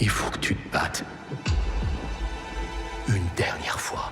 Il faut que tu te battes. Une dernière fois.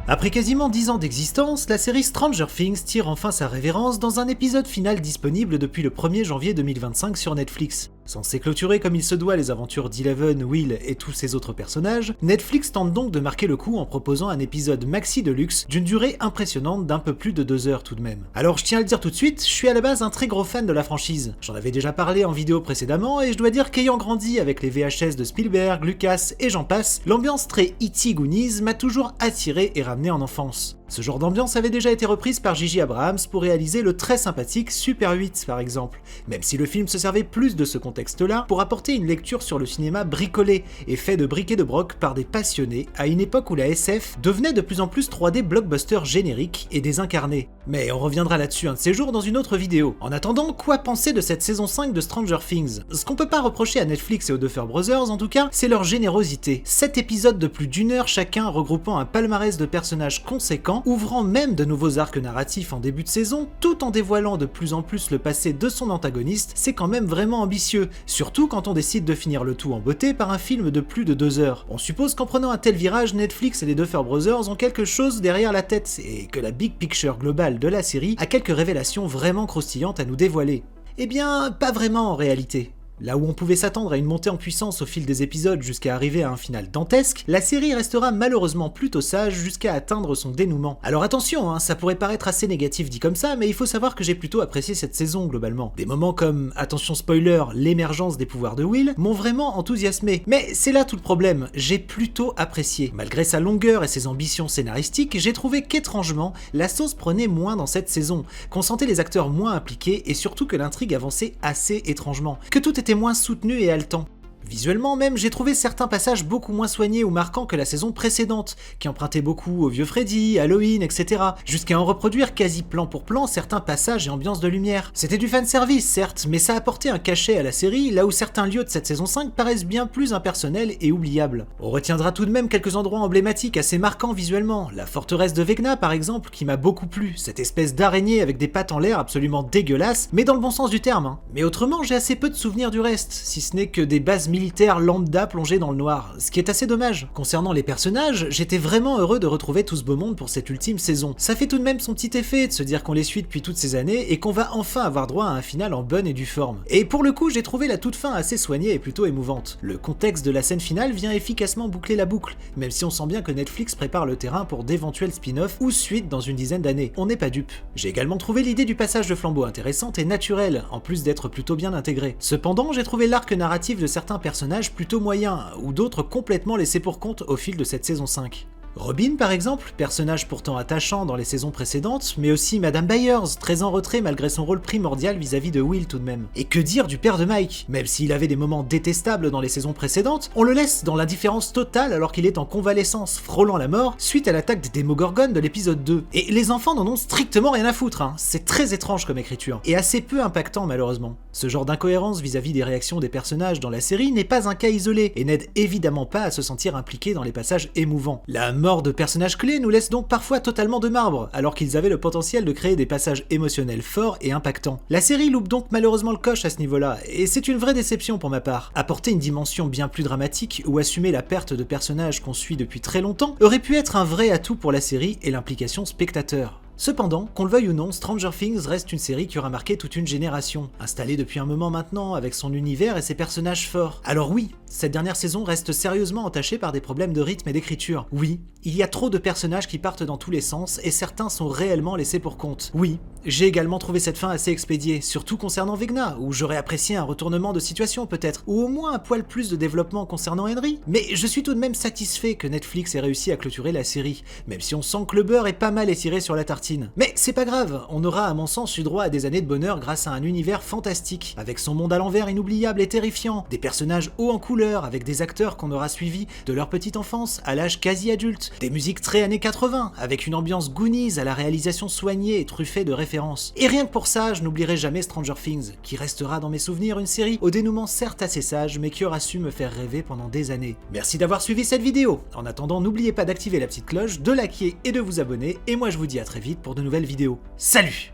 Après quasiment 10 ans d'existence, la série Stranger Things tire enfin sa révérence dans un épisode final disponible depuis le 1er janvier 2025 sur Netflix. Censé clôturer comme il se doit les aventures d'Eleven, Will et tous ses autres personnages, Netflix tente donc de marquer le coup en proposant un épisode maxi de luxe d'une durée impressionnante d'un peu plus de 2 heures tout de même. Alors je tiens à le dire tout de suite, je suis à la base un très gros fan de la franchise. J'en avais déjà parlé en vidéo précédemment et je dois dire qu'ayant grandi avec les VHS de Spielberg, Lucas et j'en passe, l'ambiance très E.T. Goonies m'a toujours attiré et ramené en enfance. Ce genre d'ambiance avait déjà été reprise par J.J. Abrams pour réaliser le très sympathique Super 8 par exemple, même si le film se servait plus de ce contexte-là pour apporter une lecture sur le cinéma bricolé et fait de bric et de broc par des passionnés à une époque où la SF devenait de plus en plus 3D blockbuster générique et désincarné. Mais on reviendra là-dessus un de ces jours dans une autre vidéo. En attendant, quoi penser de cette saison 5 de Stranger Things? Ce qu'on peut pas reprocher à Netflix et aux Duffer Brothers en tout cas, c'est leur générosité. 7 épisodes de plus d'1 heure chacun regroupant un palmarès de personnages conséquents, ouvrant même de nouveaux arcs narratifs en début de saison, tout en dévoilant de plus en plus le passé de son antagoniste, c'est quand même vraiment ambitieux, surtout quand on décide de finir le tout en beauté par un film de plus de 2 heures. On suppose qu'en prenant un tel virage, Netflix et les Duffer Brothers ont quelque chose derrière la tête, et que la big picture globale de la série a quelques révélations vraiment croustillantes à nous dévoiler. Eh bien, pas vraiment en réalité. Là où on pouvait s'attendre à une montée en puissance au fil des épisodes jusqu'à arriver à un final dantesque, la série restera malheureusement plutôt sage jusqu'à atteindre son dénouement. Alors attention, ça pourrait paraître assez négatif dit comme ça, mais il faut savoir que j'ai plutôt apprécié cette saison globalement. Des moments comme, attention spoiler, l'émergence des pouvoirs de Will, m'ont vraiment enthousiasmé. Mais c'est là tout le problème, j'ai plutôt apprécié. Malgré sa longueur et ses ambitions scénaristiques, j'ai trouvé qu'étrangement, la sauce prenait moins dans cette saison, qu'on sentait les acteurs moins impliqués et surtout que l'intrigue avançait assez étrangement, que tout était moins soutenu et haletant. Visuellement même, j'ai trouvé certains passages beaucoup moins soignés ou marquants que la saison précédente, qui empruntait beaucoup au vieux Freddy, Halloween, etc., jusqu'à en reproduire quasi plan pour plan certains passages et ambiances de lumière. C'était du fanservice certes, mais ça apportait un cachet à la série, là où certains lieux de cette saison 5 paraissent bien plus impersonnels et oubliables. On retiendra tout de même quelques endroits emblématiques assez marquants visuellement, la forteresse de Vecna par exemple, qui m'a beaucoup plu, cette espèce d'araignée avec des pattes en l'air absolument dégueulasse, mais dans le bon sens du terme. Mais autrement, j'ai assez peu de souvenirs du reste, si ce n'est que des bases militaire lambda plongé dans le noir, ce qui est assez dommage. Concernant les personnages, j'étais vraiment heureux de retrouver tout ce beau monde pour cette ultime saison. Ça fait tout de même son petit effet de se dire qu'on les suit depuis toutes ces années et qu'on va enfin avoir droit à un final en bonne et due forme. Et pour le coup, j'ai trouvé la toute fin assez soignée et plutôt émouvante. Le contexte de la scène finale vient efficacement boucler la boucle, même si on sent bien que Netflix prépare le terrain pour d'éventuels spin-offs ou suites dans une dizaine d'années. On n'est pas dupe. J'ai également trouvé l'idée du passage de flambeau intéressante et naturelle, en plus d'être plutôt bien intégrée. Cependant, j'ai trouvé l'arc narratif de certains personnages plutôt moyens, ou d'autres complètement laissés pour compte au fil de cette saison 5. Robin par exemple, personnage pourtant attachant dans les saisons précédentes, mais aussi Madame Byers, très en retrait malgré son rôle primordial vis-à-vis de Will tout de même. Et que dire du père de Mike? Même s'il avait des moments détestables dans les saisons précédentes, on le laisse dans l'indifférence totale alors qu'il est en convalescence, frôlant la mort, suite à l'attaque des Démogorgones de l'épisode 2. Et les enfants n'en ont strictement rien à foutre, c'est très étrange comme écriture, et assez peu impactant malheureusement. Ce genre d'incohérence vis-à-vis des réactions des personnages dans la série n'est pas un cas isolé, et n'aide évidemment pas à se sentir impliqué dans les passages émouvants. La mort de personnages clés nous laisse donc parfois totalement de marbre, alors qu'ils avaient le potentiel de créer des passages émotionnels forts et impactants. La série loupe donc malheureusement le coche à ce niveau-là, et c'est une vraie déception pour ma part. Apporter une dimension bien plus dramatique ou assumer la perte de personnages qu'on suit depuis très longtemps aurait pu être un vrai atout pour la série et l'implication spectateur. Cependant, qu'on le veuille ou non, Stranger Things reste une série qui aura marqué toute une génération, installée depuis un moment maintenant avec son univers et ses personnages forts. Alors oui, cette dernière saison reste sérieusement entachée par des problèmes de rythme et d'écriture. Oui, il y a trop de personnages qui partent dans tous les sens et certains sont réellement laissés pour compte. Oui, j'ai également trouvé cette fin assez expédiée, surtout concernant Vecna, où j'aurais apprécié un retournement de situation peut-être, ou au moins un poil plus de développement concernant Henry. Mais je suis tout de même satisfait que Netflix ait réussi à clôturer la série, même si on sent que le beurre est pas mal étiré sur la tartine. Mais c'est pas grave, on aura à mon sens eu droit à des années de bonheur grâce à un univers fantastique, avec son monde à l'envers inoubliable et terrifiant, des personnages hauts en couleur, avec des acteurs qu'on aura suivis de leur petite enfance à l'âge quasi adulte, des musiques très années 80, avec une ambiance Goonies à la réalisation soignée et truffée de références. Et rien que pour ça, je n'oublierai jamais Stranger Things, qui restera dans mes souvenirs une série au dénouement certes assez sage, mais qui aura su me faire rêver pendant des années. Merci d'avoir suivi cette vidéo. En attendant, n'oubliez pas d'activer la petite cloche, de liker et de vous abonner, et moi je vous dis à très vite pour de nouvelles vidéos. Salut!